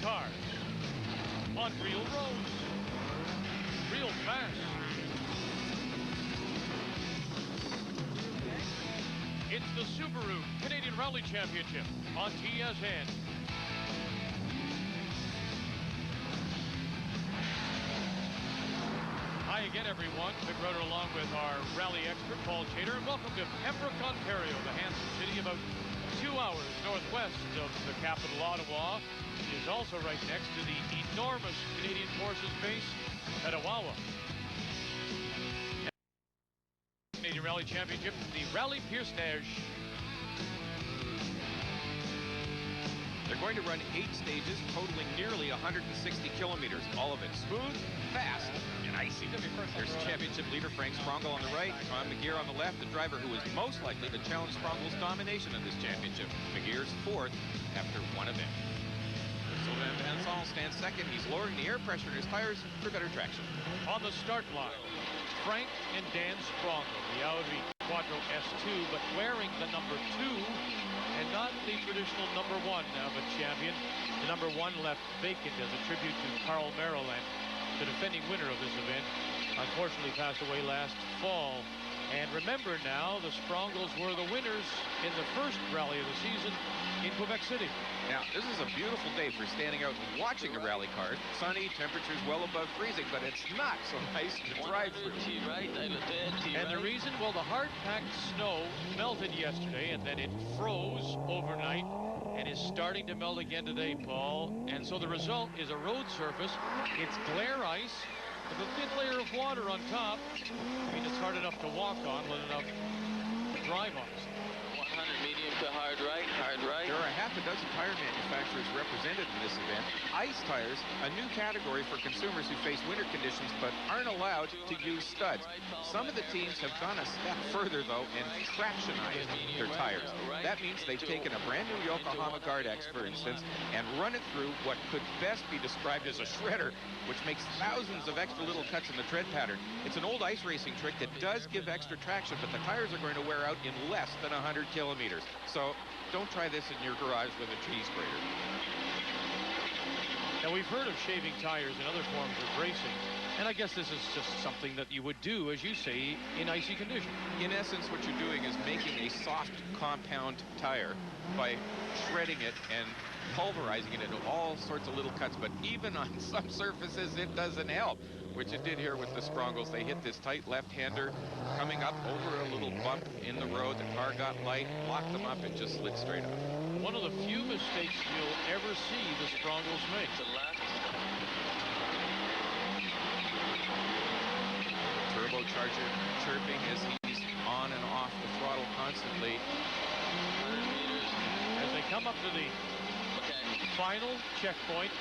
cars on real roads, real fast. It's the Subaru Canadian Rally Championship on TSN. Hi again, everyone. Vic Rudder along with our rally expert, Paul Chater, and welcome to Pembroke, Ontario, the handsome city about 2 hours northwest of the capital, Ottawa. It is also right next to the enormous Canadian Forces base at Ottawa. Canadian Rally Championship, the Rallye Perce Neige. They're going to run 8 stages, totaling nearly 160 kilometers. All of it smooth, fast, and icy. There's championship leader Frank Sprongl on the right, Tom McGeer on the left, the driver who is most likely to challenge Sprongl's domination of this championship. McGeer's 4th after 1 event. Sylvain Vincent stands 2nd. He's lowering the air pressure in his tires for better traction. On the start line, Frank and Dan Sprongl, the Audi Quattro S2, but wearing the number 2 and not the traditional number 1 of a champion. The number 1 left vacant as a tribute to Carl Maryland, the defending winner of this event. Unfortunately passed away last fall. And remember now, the Sprongls were the winners in the first rally of the season in Quebec City. Now, this is a beautiful day for standing out and watching a rally car. Sunny, temperatures well above freezing, but it's not so nice to drive through. And the reason, well, the hard-packed snow melted yesterday, and then it froze overnight, and is starting to melt again today, Paul. And so the result is a road surface. It's glare ice with a thin layer of water on top. I mean, it's hard enough to walk on, let enough to drive on. 100 medium to hard right, hard right. There are a half a dozen tire manufacturers represented in this event. Ice tires, a new category for consumers who face winter conditions but aren't allowed to use studs. Some of the teams have gone a step further, though, and tractionized their tires. That means they've taken a brand new Yokohama Guard-X, for instance, and run it through what could best be described as a shredder, which makes thousands of extra little cuts in the tread pattern. It's an old ice racing trick that does give extra traction, but the tires are going to wear out in less than 100 kilometers. So don't try this in your garage with a cheese grater. Now, we've heard of shaving tires in other forms of racing, and I guess this is just something that you would do, as you say, in icy conditions. In essence, what you're doing is making a soft compound tire by shredding it and pulverizing it into all sorts of little cuts, but even on some surfaces it doesn't help, which it did here with the Sprongls. They hit this tight left-hander coming up over a little bump in the road. The car got light, locked them up, and just slid straight up. One of the few mistakes you'll ever see the Sprongls make. To left. Turbocharger chirping as he's on and off the throttle constantly. 100 meters. As they come up to the final checkpoint.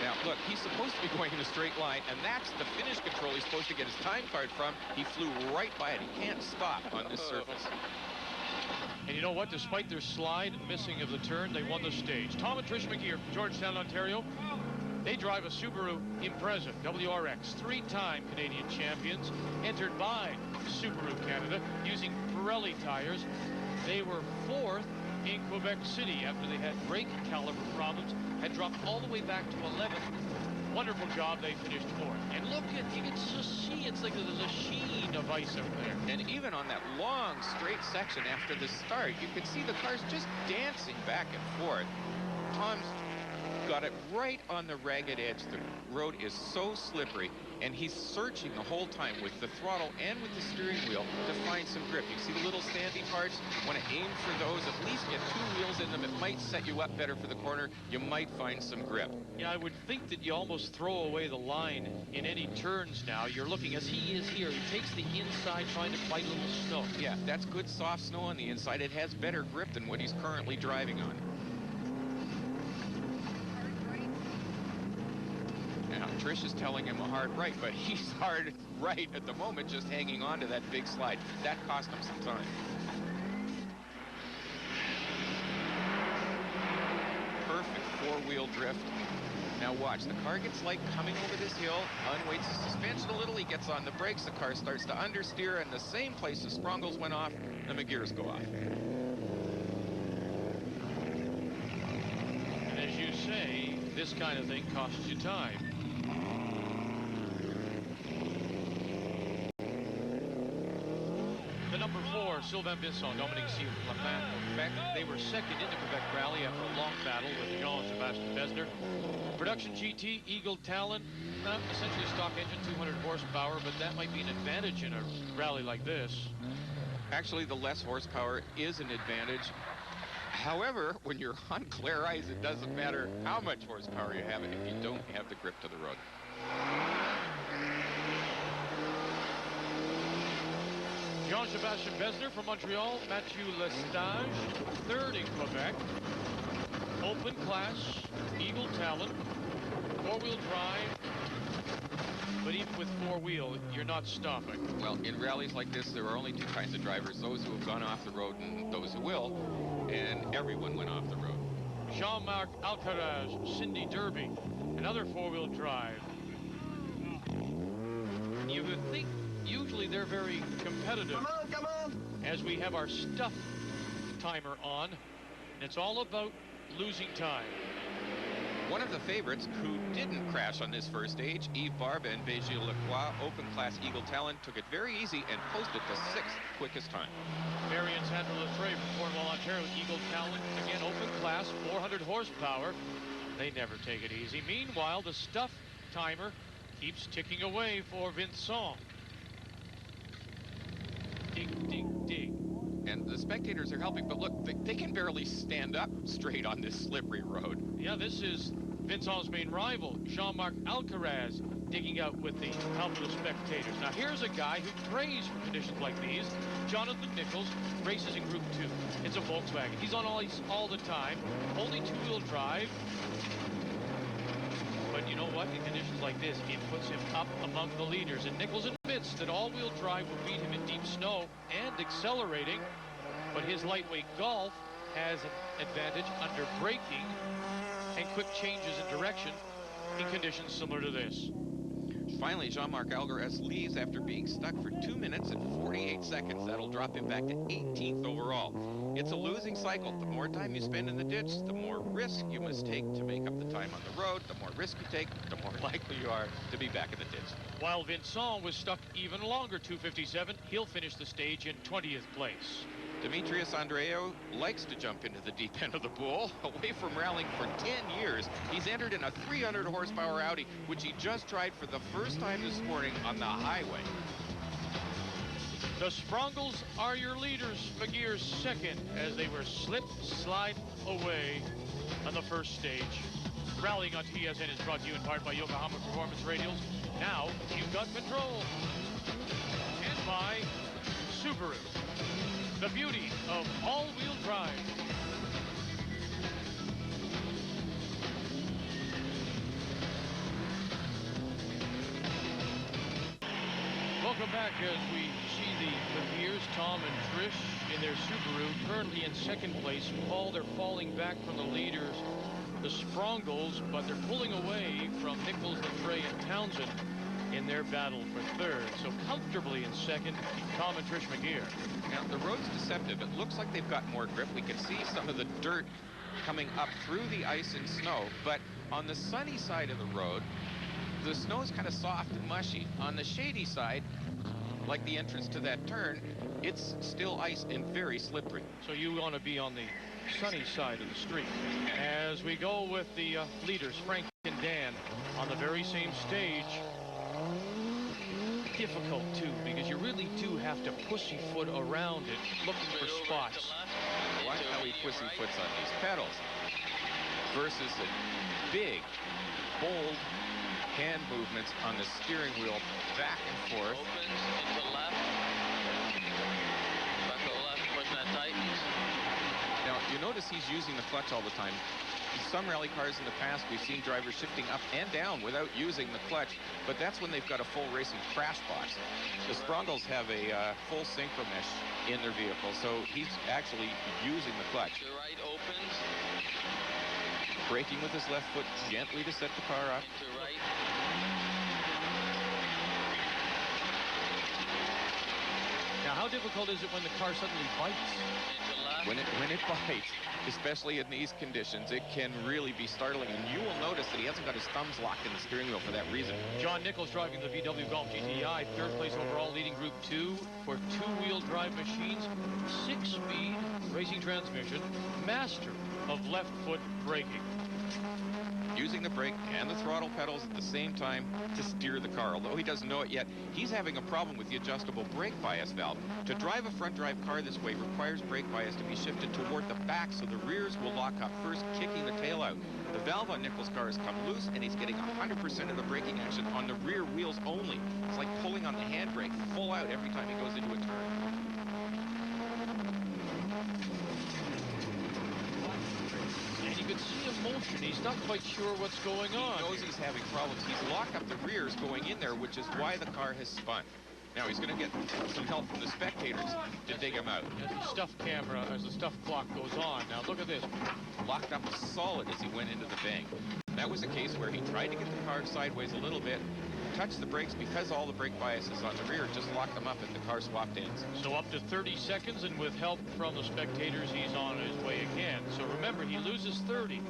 Now, look, he's supposed to be going in a straight line, and that's the finish control he's supposed to get his time card from. He flew right by it. He can't stop on this surface. And you know what? Despite their slide and missing of the turn, they won the stage. Tom and Trish McGeer from Georgetown, Ontario. They drive a Subaru Impreza WRX, 3-time Canadian champions, entered by Subaru Canada using Pirelli tires. They were 4th in Quebec City after they had brake caliber problems, had dropped all the way back to 11th. Wonderful job, they finished 4th. And look at, you can just see, it's like there's a sheen of ice out there. And even on that long straight section after the start, you can see the cars just dancing back and forth. Tom's got it right on the ragged edge. The road is so slippery, and he's searching the whole time with the throttle and with the steering wheel to find some grip. You see the little sandy parts? Want to aim for those, at least get 2 wheels in them. It might set you up better for the corner. You might find some grip. Yeah, I would think that you almost throw away the line in any turns now. You're looking, as he is here, he takes the inside trying to fight a little snow. Yeah, that's good soft snow on the inside. It has better grip than what he's currently driving on. Now, Trish is telling him a hard right, but he's hard right at the moment, just hanging on to that big slide. That cost him some time. Perfect 4-wheel drift. Now watch, the car gets light coming over this hill, unweights the suspension a little, he gets on the brakes, the car starts to understeer, and the same place the Sprongls went off, the McGeers go off. And as you say, this kind of thing costs you time. The number 4, Sylvain Bisson, Dominique Sirlapin, Quebec. They were second in the Quebec Rally after a long battle with Jean-Sébastien Besner. Production GT, Eagle Talon, essentially stock engine, 200 horsepower, but that might be an advantage in a rally like this. Actually, the less horsepower is an advantage. However, when you're on clear ice, it doesn't matter how much horsepower you have if you don't have the grip to the road. Jean-Sébastien Besner from Montreal, Mathieu Lestage, third in Quebec. Open class, Eagle Talon, four-wheel drive, but even with four-wheel, you're not stopping. Well, in rallies like this, there are only two kinds of drivers, those who have gone off the road and those who will, and everyone went off the road. Jean-Marc Alcaraz, Cindy Derby, another four-wheel drive. You would think usually they're very competitive. Come on. As we have our stuff timer on, and it's all about losing time. One of the favorites who didn't crash on this first stage, Yves Barbe and Bégier Lacroix, open class Eagle Talon, took it very easy and posted the 6th quickest time. Marion Sandra-Lefray from Cornwall, Ontario, Eagle Talon, again open class, 400 horsepower. They never take it easy. Meanwhile, the stuff timer keeps ticking away for Vincent. Dig, dig, dig. And the spectators are helping, but look, they can barely stand up straight on this slippery road. Yeah, this is Vincent's main rival, Jean-Marc Alcaraz, digging out with the help of the spectators. Now, here's a guy who prays for conditions like these. Jonathan Nichols races in Group 2. It's a Volkswagen. He's on ice all the time, only two-wheel drive. But you know what? In conditions like this, it puts him up among the leaders. And Nichols admits that all-wheel drive will beat him in deep snow and accelerating. But his lightweight Golf has an advantage under braking and quick changes in direction in conditions similar to this. Finally, Jean-Marc Alcaraz leaves after being stuck for 2 minutes and 48 seconds. That'll drop him back to 18th overall. It's a losing cycle. The more time you spend in the ditch, the more risk you must take to make up the time on the road. The more risk you take, the more likely you are to be back in the ditch. While Vincent was stuck even longer, 2:57, he'll finish the stage in 20th place. Demetrius Andreou likes to jump into the deep end of the pool. Away from rallying for 10 years, he's entered in a 300 horsepower Audi, which he just tried for the first time this morning on the highway. The Sprongls are your leaders. McGeer second as they were slide away on the first stage. Rallying on TSN is brought to you in part by Yokohama Performance Radials. Now you've got control. And by Subaru. The beauty of all-wheel drive. Welcome back as we see the McGeers, Tom and Trish in their Subaru, currently in second place. Paul, they're falling back from the leaders, the Sprongls, but they're pulling away from Nichols, Lefray, and Townsend in their battle for third. So comfortably in second, Tom and Trish McGeer. Now, the road's deceptive. It looks like they've got more grip. We can see some of the dirt coming up through the ice and snow, but on the sunny side of the road, the snow is kind of soft and mushy. On the shady side, like the entrance to that turn, it's still ice and very slippery. So you want to be on the sunny side of the street. As we go with the leaders, Frank and Dan, on the very same stage. Difficult too, because you really do have to pussyfoot around it, looking for spots. Watch how he pussyfoots on these pedals versus the big, bold hand movements on the steering wheel back and forth. Opens into left. Back to the left, pushing that tight. Now, you notice he's using the clutch all the time. In some rally cars in the past, we've seen drivers shifting up and down without using the clutch, but that's when they've got a full racing crash box. The Sprongls have a full synchro mesh in their vehicle, so he's actually using the clutch. The right opens. Braking with his left foot gently to set the car up. Into right. Now, how How difficult is it when the car suddenly bites? Into left. When it bites, especially in these conditions, it can really be startling. And you will notice that he hasn't got his thumbs locked in the steering wheel for that reason. John Nichols driving the VW Golf GTI, third place overall, leading Group 2 for two-wheel drive machines, 6-speed racing transmission, master of left foot braking. Using the brake and the throttle pedals at the same time to steer the car. Although he doesn't know it yet, he's having a problem with the adjustable brake bias valve. To drive a front drive car this way requires brake bias to be shifted toward the back so the rears will lock up first, kicking the tail out. The valve on Nichols' car has come loose and he's getting 100% of the braking action on the rear wheels only. It's like pulling on the handbrake full out every time he goes into a turn. And you can see him motion. He's not quite sure what's going on. He knows he's having problems. He's locked up the rears going in there, which is why the car has spun. Now he's going to get some help from the spectators to dig him out. As the stuff camera, as the stuff clock goes on. Now look at this. Locked up solid as he went into the bank. That was a case where he tried to get the car sideways a little bit, touched the brakes because all the brake bias is on the rear, just locked them up and the car swapped ends. So up to 30 seconds, and with help from the spectators, he's on his way again. So remember, he loses 30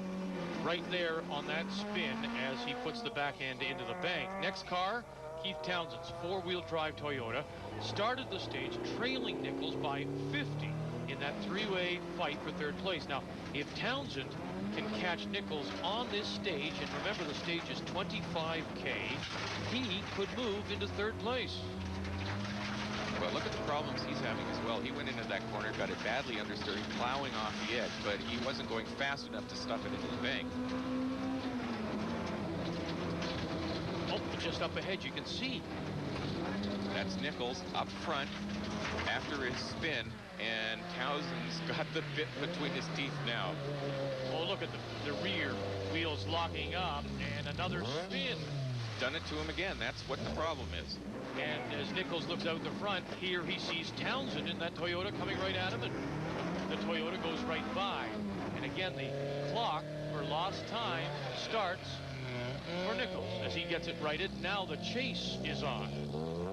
right there on that spin as he puts the back end into the bank. Next car, Keith Townsend's four-wheel drive Toyota, started the stage trailing Nichols by 50 in that three-way fight for third place. Now, if Townsend can catch Nichols on this stage, and remember the stage is 25K, he could move into third place. But look at the problems he's having as well. He went into that corner, got it badly understeered, plowing off the edge, but he wasn't going fast enough to stuff it into the bank. Oh, just up ahead, you can see. That's Nichols up front after his spin, and Townsend's got the bit between his teeth now. Oh, look at the rear wheels locking up, and another spin. Done it to him again. That's what the problem is. And as Nichols looks out the front, here he sees Townsend in that Toyota coming right at him, and the Toyota goes right by. And again, the clock for lost time starts for Nichols as he gets it righted. Now the chase is on.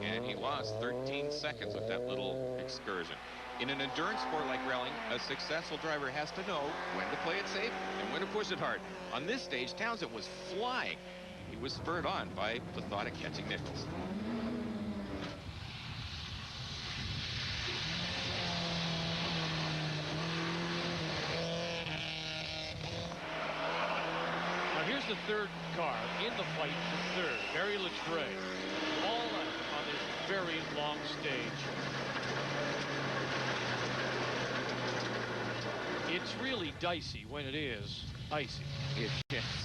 And he lost 13 seconds with that little excursion. In an endurance sport like rallying, a successful driver has to know when to play it safe and when to push it hard. On this stage, Townsend was flying. He was spurred on by the thought of catching Nichols. Now here's the third car in the fight for third. Barry Latreille, all out on this very long stage. It's really dicey when it is icy. It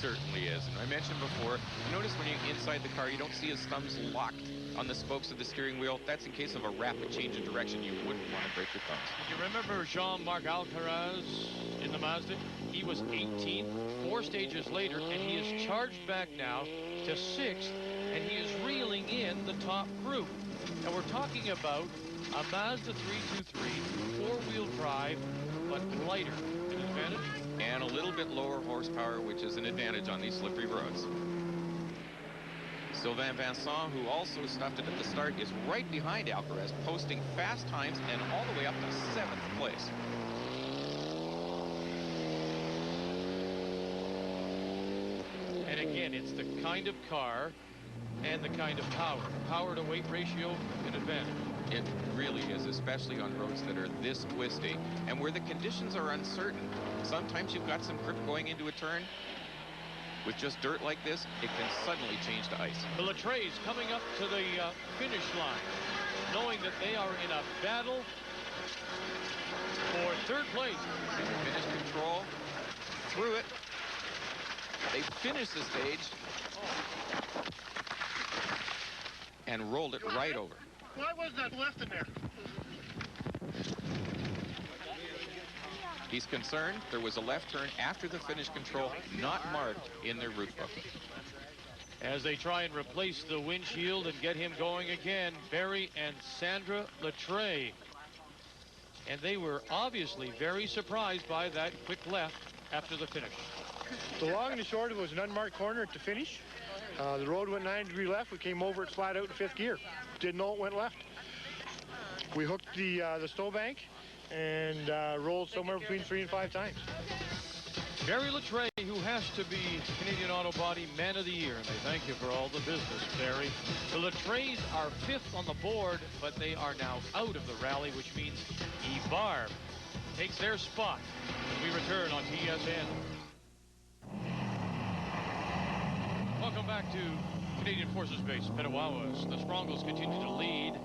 certainly is. And I mentioned before, notice when you're inside the car, you don't see his thumbs locked on the spokes of the steering wheel. That's in case of a rapid change in direction. You wouldn't want to break your thumbs. You remember Jean-Marc Alcaraz in the Mazda? He was 18th, 4 stages later, and he is charged back now to 6th, and he is reeling in the top group. And we're talking about a Mazda 323, 4-wheel drive, but lighter. An advantage? And a little bit lower horsepower, which is an advantage on these slippery roads. Sylvain Vincent, who also stuffed it at the start, is right behind Alcaraz, posting fast times and all the way up to 7th place. And again, it's the kind of car and the kind of power. Power to weight ratio, an advantage. It really is, especially on roads that are this twisty and where the conditions are uncertain. Sometimes you've got some grip going into a turn. With just dirt like this, it can suddenly change to ice. The Latreille's coming up to the finish line, knowing that they are in a battle for third place. Finish control, through it. They finished the stage and rolled it right over. Why was that left in there? He's concerned there was a left turn after the finish control not marked in their route book. As they try and replace the windshield and get him going again, Barry and Sandra Latreille. And they were obviously very surprised by that quick left after the finish. The long and the short, it was an unmarked corner at the finish. The road went 9-degree left. We came over it flat out in 5th gear. Didn't know it went left. We hooked the snowbank and rolled somewhere between 3 and 5 times. Barry Latreille, who has to be Canadian Auto Body Man of the Year, and they thank you for all the business, Barry. The Latreilles are 5th on the board, but they are now out of the rally, which means Barb takes their spot as we return on TSN. Welcome back to Canadian Forces Base, Petawawas. The Sprongls continue to lead.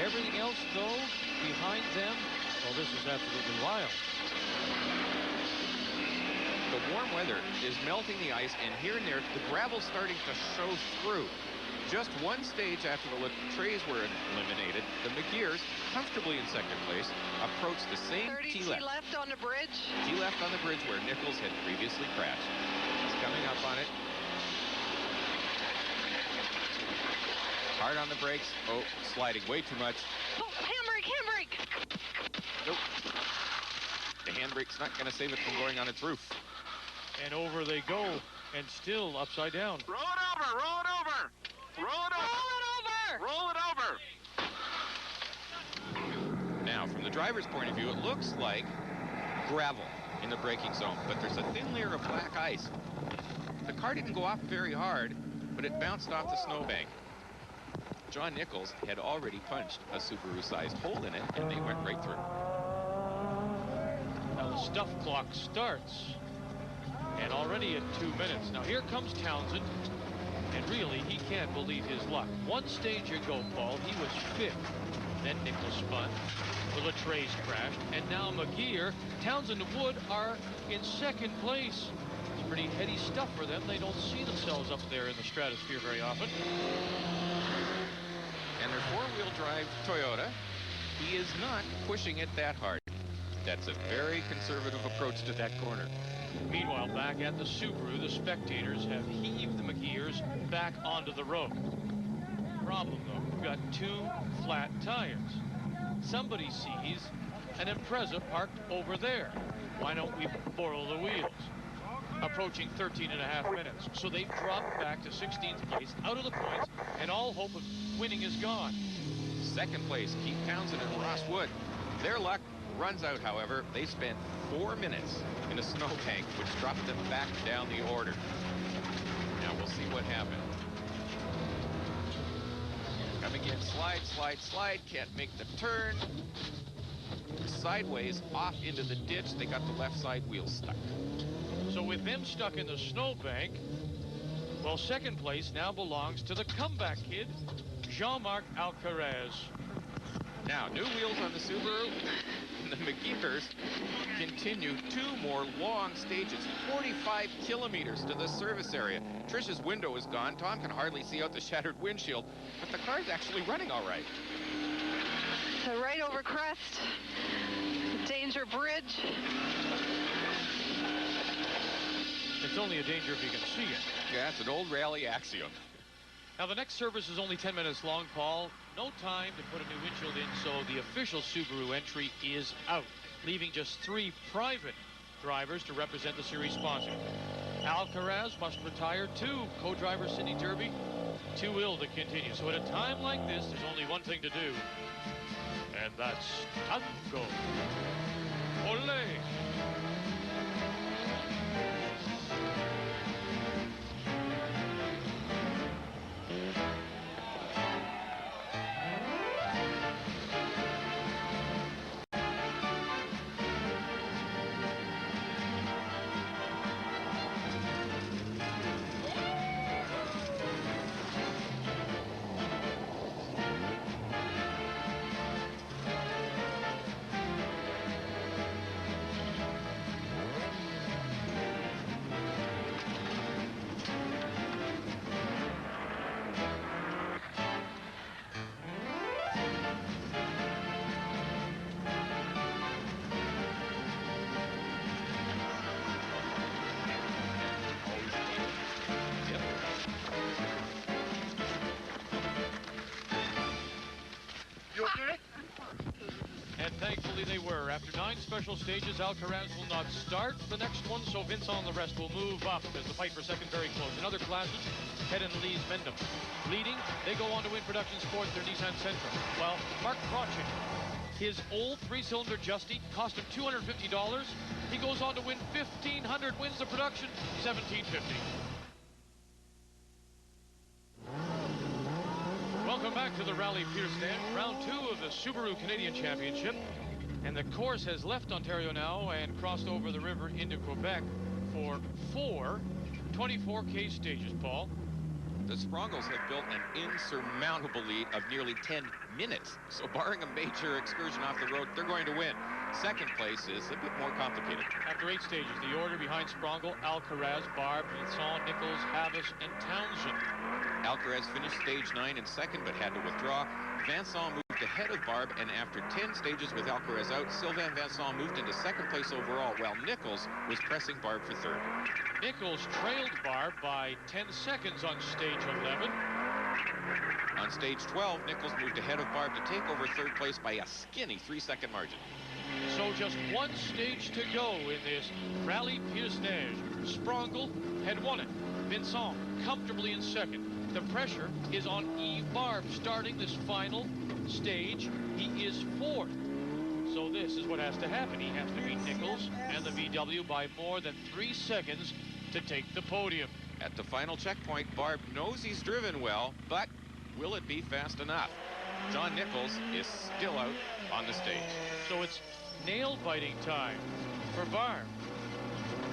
Everything else, though, behind them, well, this is absolutely wild. The warm weather is melting the ice, and here and there, the gravel's starting to show through. Just one stage after the Latreilles were eliminated, the McGeers, comfortably in second place, approached the same T left on the bridge. T left on the bridge where Nichols had previously crashed. He's coming up on it. Hard on the brakes. Oh, sliding way too much. Oh, handbrake! Nope. The handbrake's not going to save it from going on its roof. And over they go, and still upside down. Roll it over! Roll it over! Roll it over! Roll it over! Now, from the driver's point of view, it looks like gravel in the braking zone, but there's a thin layer of black ice. The car didn't go off very hard, but it bounced off the snowbank. John Nichols had already punched a Subaru-sized hole in it, and they went right through. Now the stuff clock starts, and already at 2 minutes. Now here comes Townsend, and really he can't believe his luck. One stage ago, Paul, he was 5th. Then Nichols spun, the Latreilles crashed, and now McGeer, Townsend and Wood are in second place. It's pretty heady stuff for them. They don't see themselves up there in the stratosphere very often. And their four-wheel drive Toyota, he is not pushing it that hard. That's a very conservative approach to that corner. Meanwhile, back at the Subaru, the spectators have heaved the McGeers back onto the road. Problem, though, we've got 2 flat tires. Somebody sees an Impreza parked over there. Why don't we borrow the wheels? Approaching 13.5 minutes. So they've dropped back to 16th place, out of the points, and all hope of winning is gone. Second place, Keith Townsend and Ross Wood. Their luck runs out, however. They spent 4 minutes in a snowbank, which dropped them back down the order. Now we'll see what happened. Coming in, slide, can't make the turn. Sideways off into the ditch. They got the left side wheels stuck. So with them stuck in the snowbank, well, second place now belongs to the comeback kid, Jean-Marc Alcaraz. Now, new wheels on the Subaru, and the McGeers continue 2 more long stages, 45 kilometers to the service area. Trish's window is gone. Tom can hardly see out the shattered windshield, but the car's actually running all right. So right over crest, danger bridge. It's only a danger if you can see it. Yeah, it's an old rally axiom. Now, the next service is only 10 minutes long, Paul. No time to put a new windshield in, so the official Subaru entry is out, leaving just 3 private drivers to represent the series sponsor. Alcaraz must retire 2. Co-driver Sidney Turvey, too ill to continue. So at a time like this, there's only one thing to do, and that's tango. Olé! After 9 special stages, Alcaraz will not start the next one, so Vincent and the rest will move up as the fight for second very close. In other classes, Head and Lee's Mendham leading. They go on to win Production Sports, their Nissan Sentra. Well, Mark Crotchet, his old 3-cylinder Justy cost him $250. He goes on to win $1,500, wins the production $1,750. Welcome back to the Rallye Perce Neige, round 2 of the Subaru Canadian Championship. And the course has left Ontario now and crossed over the river into Quebec for 4 24K stages, Paul. The Sprongls have built an insurmountable lead of nearly 10 minutes. So barring a major excursion off the road, they're going to win. Second place is a bit more complicated. After 8 stages, the order behind Sprongl, Alcaraz, Barb, Vincent, Nichols, Havis, and Townsend. Alcaraz finished stage 9 in second, but had to withdraw. Vincent moved ahead of Barb, and after 10 stages with Alcaraz out, Sylvain Vincent moved into second place overall, while Nichols was pressing Barb for third. Nichols trailed Barb by 10 seconds on stage 11. On stage 12, Nichols moved ahead of Barb to take over third place by a skinny 3-second margin. So just 1 stage to go in this Rallye Perce Neige. Sprongl had won it. Vincent comfortably in second. The pressure is on Yves Barb starting this final stage. He is 4th. So this is what has to happen. He has to beat Nichols and the VW by more than 3 seconds to take the podium. At the final checkpoint, Barb knows he's driven well, but will it be fast enough? John Nichols is still out on the stage. So it's nail-biting time for Barb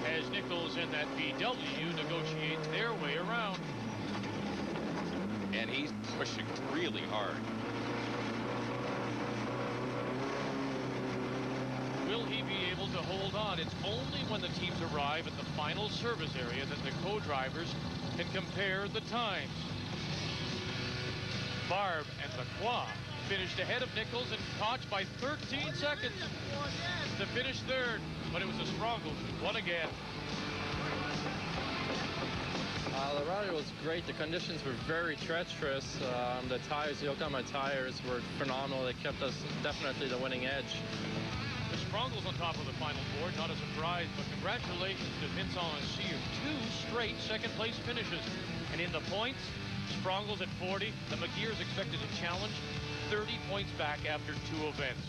as Nichols and that VW negotiate their way around. And he's pushing really hard. Will he be able to hold on? It's only when the teams arrive at the final service area that the co-drivers can compare the times. Barb and Lacroix finished ahead of Nichols and Koch by 13 seconds to finish third, but it was the Sprongls who won again. The rally was great. The conditions were very treacherous. The tires, the Yokohama tires were phenomenal. They kept us definitely the winning edge. The Sprongls on top of the final board, not a surprise, but congratulations to Vincent and Cyr. 2 straight second-place finishes. And in the points, Sprongls at 40. The McGeers expected to challenge 30 points back after 2 events.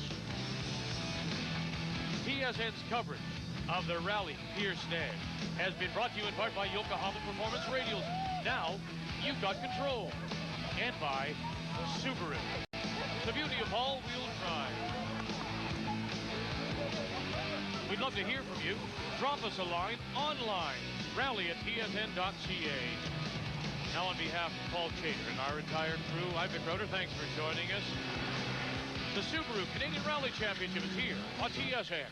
TSN's coverage of the Rallye Perce Neige has been brought to you in part by Yokohama Performance Radials. Now, you've got control. And by Subaru. The beauty of all-wheel drive. We'd love to hear from you. Drop us a line online. rally@tsn.ca. Now on behalf of Paul Chater and our entire crew, I'm Vic Roeder. Thanks for joining us. The Subaru Canadian Rally Championship is here on TSN.